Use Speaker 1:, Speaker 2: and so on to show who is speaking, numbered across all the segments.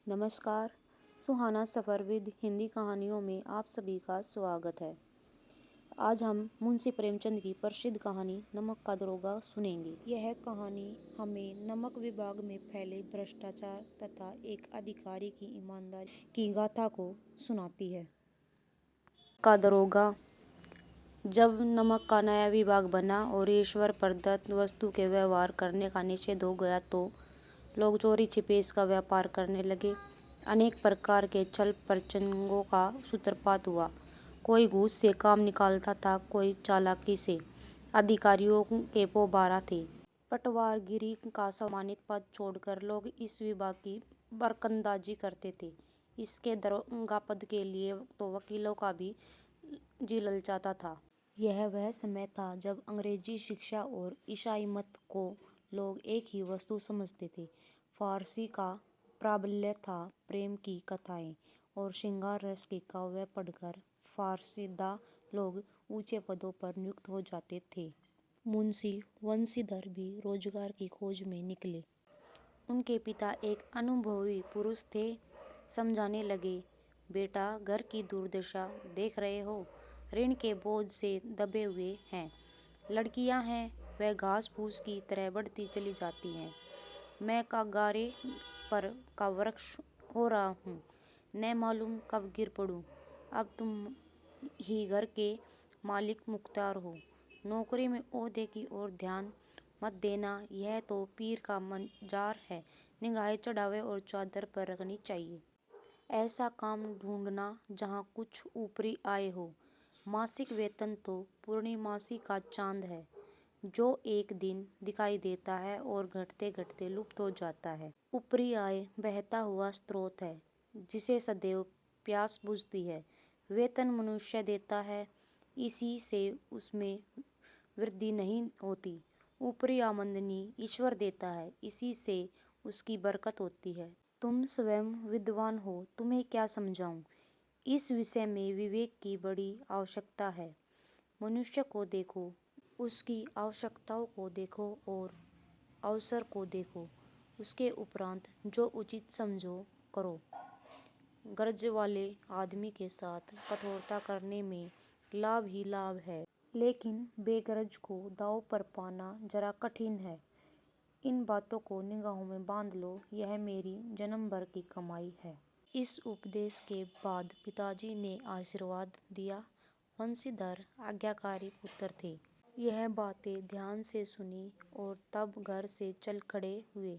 Speaker 1: नमस्कार। सुहाना सफ़र विद हिंदी कहानियों में आप सभी का स्वागत है। आज हम मुंशी प्रेमचंद की प्रसिद्ध कहानी नमक का दरोगा सुनेंगे। यह कहानी हमें नमक विभाग में फैले भ्रष्टाचार तथा एक अधिकारी की ईमानदारी की गाथा को सुनाती है। का दरोगा। जब नमक का नया विभाग बना और ईश्वर प्रदत्त वस्तु के व्यवहार करने का निषेध हो गया तो लोग चोरी छिपे इसका व्यापार करने लगे। अनेक प्रकार के छल प्रचंगों का सूत्रपात हुआ। कोई घूस से काम निकालता था, कोई चालाकी से। अधिकारियों के पोबारा थे। पटवारगिरी का सम्मानित पद छोड़कर लोग इस विभाग की बरकंदाजी करते थे। इसके दरोगा पद के लिए तो वकीलों का भी जी ललचाता था। यह वह समय था जब अंग्रेजी शिक्षा और ईसाई मत को लोग एक ही वस्तु समझते थे। फारसी का प्राबल्य था। प्रेम की कथाएं और श्रृंगार रस के काव्य पढ़कर फारसीदा लोग ऊंचे पदों पर नियुक्त हो जाते थे। मुंशी वंशीधर भी रोजगार की खोज में निकले। उनके पिता एक अनुभवी पुरुष थे। समझाने लगे, बेटा घर की दुर्दशा देख रहे हो, ऋण के बोझ से दबे हुए हैं। लड़कियां हैं, वह घास फूस की तरह बढ़ती चली जाती हैं। मैं कागारे पर का वृक्ष हो रहा हूँ, न मालूम कब गिर पड़ूं। अब तुम ही घर के मालिक मुख्तार हो। नौकरी में ओहदे की ओर ध्यान मत देना, यह तो पीर का मजार है। निगाहें चढ़ावे और चादर पर रखनी चाहिए। ऐसा काम ढूंढना जहाँ कुछ ऊपरी आय हो। मासिक वेतन तो पूर्णिमासी का चांद है, जो एक दिन दिखाई देता है और घटते घटते लुप्त हो जाता है। ऊपरी आय बहता हुआ स्रोत है, जिसे सदैव प्यास बुझती है। वेतन मनुष्य देता है, इसी से उसमें वृद्धि नहीं होती। ऊपरी आमदनी ईश्वर देता है, इसी से उसकी बरकत होती है। तुम स्वयं विद्वान हो, तुम्हें क्या समझाऊं। इस विषय में विवेक की बड़ी आवश्यकता है। मनुष्य को देखो, उसकी आवश्यकताओं को देखो और अवसर को देखो। उसके उपरांत जो उचित समझो करो। गर्ज वाले आदमी के साथ कठोरता करने में लाभ ही लाभ है, लेकिन बेगरज को दांव पर पाना जरा कठिन है। इन बातों को निगाहों में बांध लो, यह मेरी जन्म भर की कमाई है। इस उपदेश के बाद पिताजी ने आशीर्वाद दिया। वंशीधर आज्ञाकारी पुत्र थे। यह बातें ध्यान से सुनी और तब घर से चल खड़े हुए।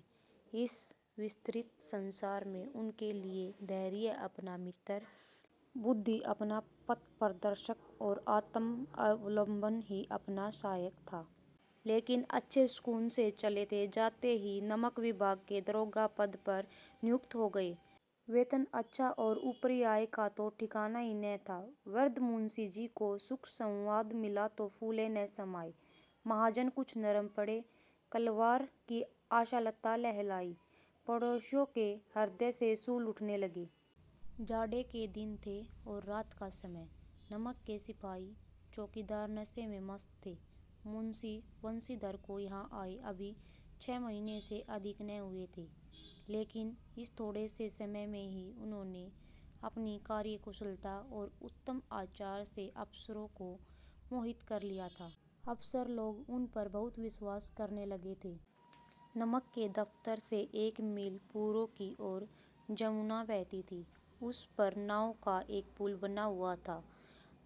Speaker 1: इस विस्तृत संसार में उनके लिए धैर्य अपना मित्र, बुद्धि अपना पथ प्रदर्शक और आत्म अवलंबन ही अपना सहायक था। लेकिन अच्छे सुकून से चले थे, जाते ही नमक विभाग के दरोगा पद पर नियुक्त हो गए। वेतन अच्छा और ऊपरी आय का तो ठिकाना ही न था। वृद्ध मुंशी जी को सुख संवाद मिला तो फूले न समाये। महाजन कुछ नरम पड़े। कलवार की आशालता लहलाई। पड़ोसियों के हृदय से सूल उठने लगे। जाड़े के दिन थे और रात का समय। नमक के सिपाही चौकीदार नशे में मस्त थे। मुंशी वंशीधर को यहाँ आए अभी 6 महीने से अधिक न हुए थे, लेकिन इस थोड़े से समय में ही उन्होंने अपनी कार्यकुशलता और उत्तम आचार से अफसरों को मोहित कर लिया था। अफसर लोग उन पर बहुत विश्वास करने लगे थे। नमक के दफ्तर से 1 मील पूर्व की ओर जमुना बहती थी। उस पर नाव का एक पुल बना हुआ था।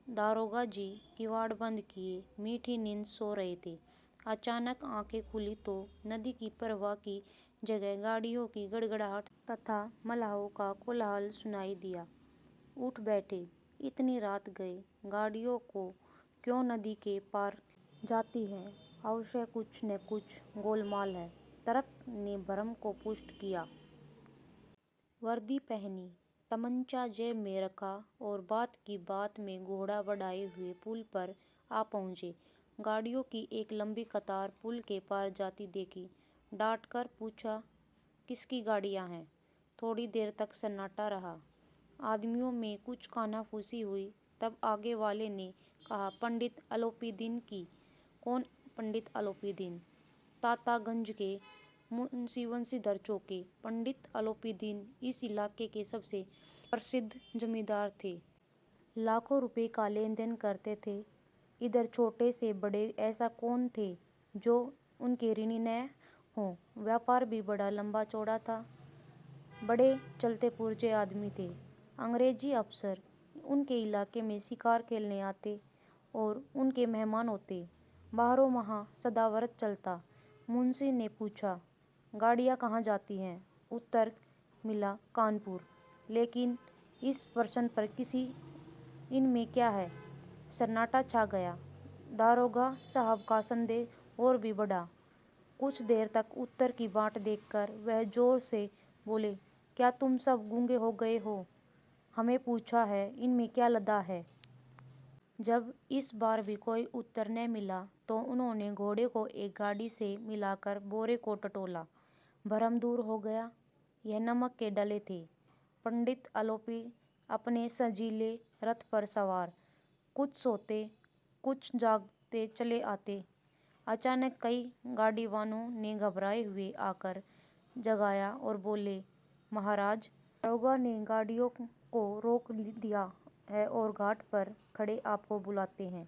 Speaker 1: दारोगा जी किवाड़ बंद किए मीठी नींद सो रहे थे। अचानक आंखें खुली तो नदी की प्रवाह की जगह गाड़ियों की गड़गड़ाहट तथा मलाहों का कोलाहल सुनाई दिया। उठ बैठे। इतनी रात गए गाड़ियों को क्यों नदी के पार जाती हैं, अवश्य कुछ न कुछ गोलमाल है। तर्क ने भ्रम को पुष्ट किया। वर्दी पहनी, तमंचा जेब में रखा और बात की बात में घोड़ा बढ़ाए हुए पुल पर आ पहुंचे। गाड़ियों की एक लंबी कतार पुल के पार जाती देखी। डांट कर पूछा, किसकी गाड़ियां हैं। थोड़ी देर तक सन्नाटा रहा। आदमियों में कुछ कानाफूसी हुई। तब आगे वाले ने कहा, पंडित आलोपीदीन की। कौन पंडित आलोपीदीन? तातागंज के मुंशी वंशीधर चौके। पंडित आलोपीदीन इस इलाके के सबसे प्रसिद्ध जमींदार थे। लाखों रुपए का लेन देन करते थे। इधर छोटे से बड़े ऐसा कौन थे जो उनके ऋणी न हो। व्यापार भी बड़ा लंबा चौड़ा था। बड़े चलते पुरजे आदमी थे। अंग्रेजी अफसर उनके इलाके में शिकार खेलने आते और उनके मेहमान होते। बारहों माह सदाव्रत चलता। मुंशी ने पूछा, गाड़ियाँ कहाँ जाती हैं? उत्तर मिला, कानपुर। लेकिन इस प्रश्न पर किसी इनमें क्या है? सन्नाटा छा गया। दारोगा साहब का संदेह और भी बढ़ा। कुछ देर तक उत्तर की बाट देखकर वह जोर से बोले, क्या तुम सब गूंगे हो गए हो? हमें पूछा है, इनमें क्या लदा है? जब इस बार भी कोई उत्तर न मिला तो उन्होंने घोड़े को एक गाड़ी से मिलाकर बोरे को टटोला। भरम दूर हो गया। यह नमक के डले थे। पंडित आलोपी अपने सजीले रथ पर सवार, कुछ सोते कुछ जागते चले आते। अचानक कई गाड़ीवानों ने घबराए हुए आकर जगाया और बोले, महाराज, दारोगा ने गाड़ियों को रोक दिया है और घाट पर खड़े आपको बुलाते हैं।